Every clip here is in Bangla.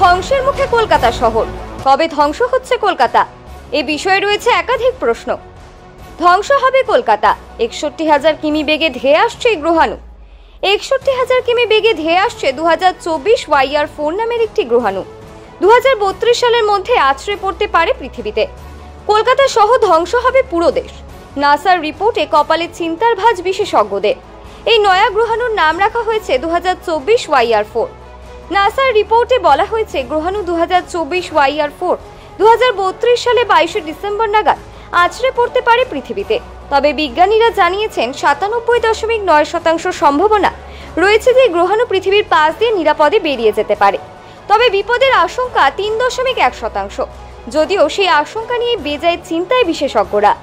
ধ্বংসের মুখে কলকাতা শহর, কবে ধ্বংস হচ্ছে কলকাতা? এ বিষয়ে রয়েছে একাধিক প্রশ্ন। ধ্বংস হবে কলকাতা। 61,000 কিমি বেগে ধেয়ে আসছে এই গ্রহাণু। 61,000 কিমি বেগে ধেয়ে আসছে 2024 YR4 নামের একটি গ্রহাণু। 2032 সালের মধ্যে আছড়ে পড়তে পারে পৃথিবীতে। কলকাতা সহ ধ্বংস হবে পুরো দেশ। নাসার রিপোর্টে কপালে চিন্তার ভাঁজ বিশেষজ্ঞদের। এই নয়া গ্রহাণুর নাম রাখা হয়েছে 2024 YR4। নাসার রিপোর্টে বলা হয়েছে গ্রহাণু 2024 YR4 2032 সালে 22 ডিসেম্বর নাগাদ আছড়ে পড়তে পারে পৃথিবীতে। তবে বিজ্ঞানীরা জানিয়েছেন 97.9% সম্ভাবনা রয়েছে যে গ্রহাণু পৃথিবীর পাশ দিয়ে নিরাপদে বেরিয়ে যেতে পারে। তবে বিপদের আশঙ্কা 3.1%। যদিও সেই আশঙ্কা নিয়ে বেজায় চিন্তায় বিশেষজ্ঞরা,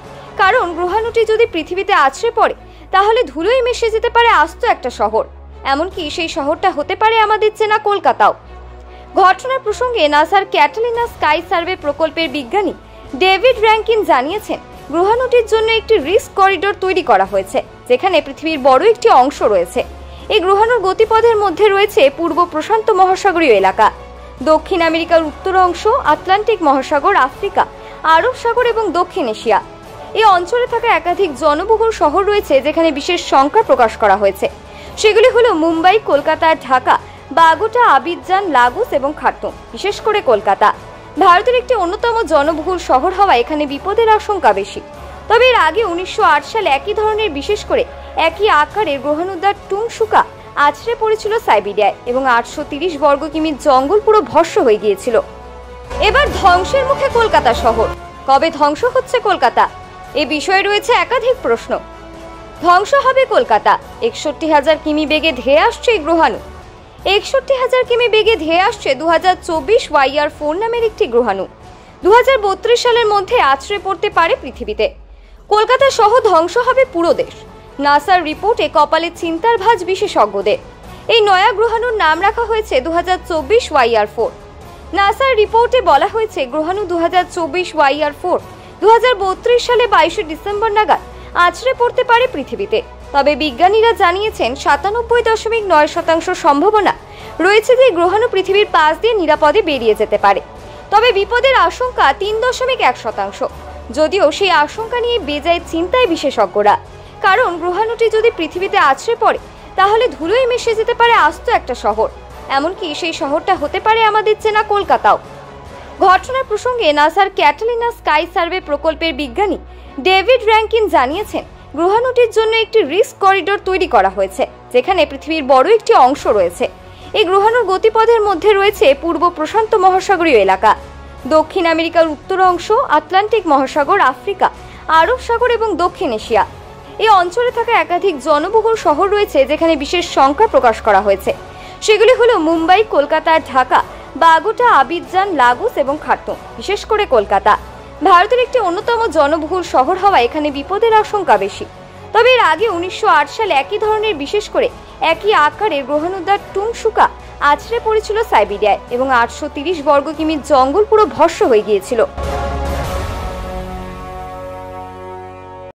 কারণ গ্রহাণুটি যদি পৃথিবীতে আছড়ে পড়ে তাহলে ধুলোয় মিশে যেতে পারে আস্ত একটা শহর। এমনকি সেই শহরটা হতে পারে আমাদের চেনা কলকাতাও। ঘটনার প্রসঙ্গে নাসার ক্যাটালিনা স্কাই সার্ভে প্রকল্পের বিজ্ঞানী ডেভিড র্যাঙ্কিন জানিয়েছেন গ্রহাণুটির জন্য একটি রিস্ক করিডোর তৈরি করা হয়েছে, যেখানে পৃথিবীর বড় একটি অংশ রয়েছে। এই গ্রহাণুর গতিপথের মধ্যে রয়েছে পূর্ব প্রশান্ত মহাসাগরীয় এলাকা, দক্ষিণ আমেরিকার উত্তর অংশ, আটলান্টিক মহাসাগর, আফ্রিকা, আরব সাগর এবং দক্ষিণ এশিয়া। এই অঞ্চলে থাকা একাধিক জনবহুল শহর রয়েছে যেখানে বিশেষ সংখ্যা প্রকাশ করা হয়েছে। সেগুলি হলো মুম্বাই, কলকাতা, ঢাকা, বাগোটা, আবিজান, লাগোস এবং খার্তুম। বিশেষ করে কলকাতা ভারতের একটি অন্যতম জনবহুল শহর হওয়া এখানে বিপদের আশঙ্কা বেশি। তবে এর আগে 1908 সালে একই ধরনের বিশেষ করে একই আকারের গ্রহাণুদ্বার টুংশুকা আছড়ে পড়েছিল সাইবেরিয়ায় এবং 830 বর্গ কিমির জঙ্গল পুরো ভস্ম হয়ে গিয়েছিল। এবার ধ্বংসের মুখে কলকাতা শহর, কবে ধ্বংস হচ্ছে কলকাতা? এ বিষয়ে রয়েছে একাধিক প্রশ্ন। ধ্বংস হবে কলকাতা। 61,000 কিমি বেগে ধেয়ে আসছে এই গ্রহাণু। 61,000 কিমি বেগে ধেয়ে আসছে 2024 YR4 নামের একটি গ্রহাণু। 2032 সালের মধ্যে আছড়ে পড়তে পারে পৃথিবীতে। কলকাতা সহ ধ্বংস হবে পুরো দেশ। নাসার রিপোর্টে কপালে চিন্তার ভাঁজ বিশেষজ্ঞদের। এই নয়া গ্রহাণুর নাম রাখা হয়েছে 2024 YR4। নাসার রিপোর্টে বলা হয়েছে গ্রহাণু 2024 YR4 2032 সালে 22 ডিসেম্বর নাগাদ আছড়ে পড়তে পারে পৃথিবীতে। তবে বিজ্ঞানীরা জানিয়েছেন 97.9% সম্ভাবনা রয়েছে যে গ্রহাণু পৃথিবীর পাশ দিয়ে নিরাপদে বেরিয়ে যেতে পারে। তবে বিপদের আশঙ্কা 3.1%। যদিও সেই আশঙ্কা নিয়ে বেজায় চিন্তায় বিশেষজ্ঞরা, কারণ গ্রহাণুটি যদি পৃথিবীতে আছড়ে পড়ে তাহলে ধুলোয় মিশে যেতে পারে আস্ত একটা শহর। এমনকি সেই শহরটা হতে পারে আমাদের চেনা কলকাতাও। ঘটনার প্রসঙ্গে নাসার ক্যাটালিনা স্কাই সার্ভে প্রকল্পের বিজ্ঞানী ডেভিড র্যাঙ্কিন জানিয়েছেন গ্রহাণুটির জন্য একটি রিস্ক করিডোর তৈরি করা হয়েছে, যেখানে পৃথিবীর বড় একটি অংশ রয়েছে। এই গ্রহাণুর গতিপথের মধ্যে রয়েছে পূর্ব প্রশান্ত মহাসাগরীয় এলাকা, দক্ষিণ আমেরিকার উত্তর অংশ, আটলান্টিক মহাসাগর, আফ্রিকা, আরব সাগর এবং দক্ষিণ এশিয়া। এই অঞ্চলে থাকা একাধিক জনবহুল শহর রয়েছে যেখানে বিশেষ সংখ্যা প্রকাশ করা হয়েছে। সেগুলি হলো মুম্বাই, কলকাতা, ঢাকা, বাগোটা, আবিজান, লাগোস এবং খার্তুম। বিশেষ করে কলকাতা ভারতের একটি অন্যতম জনবহুল শহর হওয়া এখানে বিপদের আশঙ্কা বেশি। তবে এর আগে 1908 সালে একই ধরনের বিশেষ করে একই আকারের গ্রহাণুদ্বার টুংশুকা আছড়ে পড়েছিল সাইবেরিয়ায় এবং 830 বর্গ কিমির জঙ্গল পুরো ভস্ম হয়ে গিয়েছিল।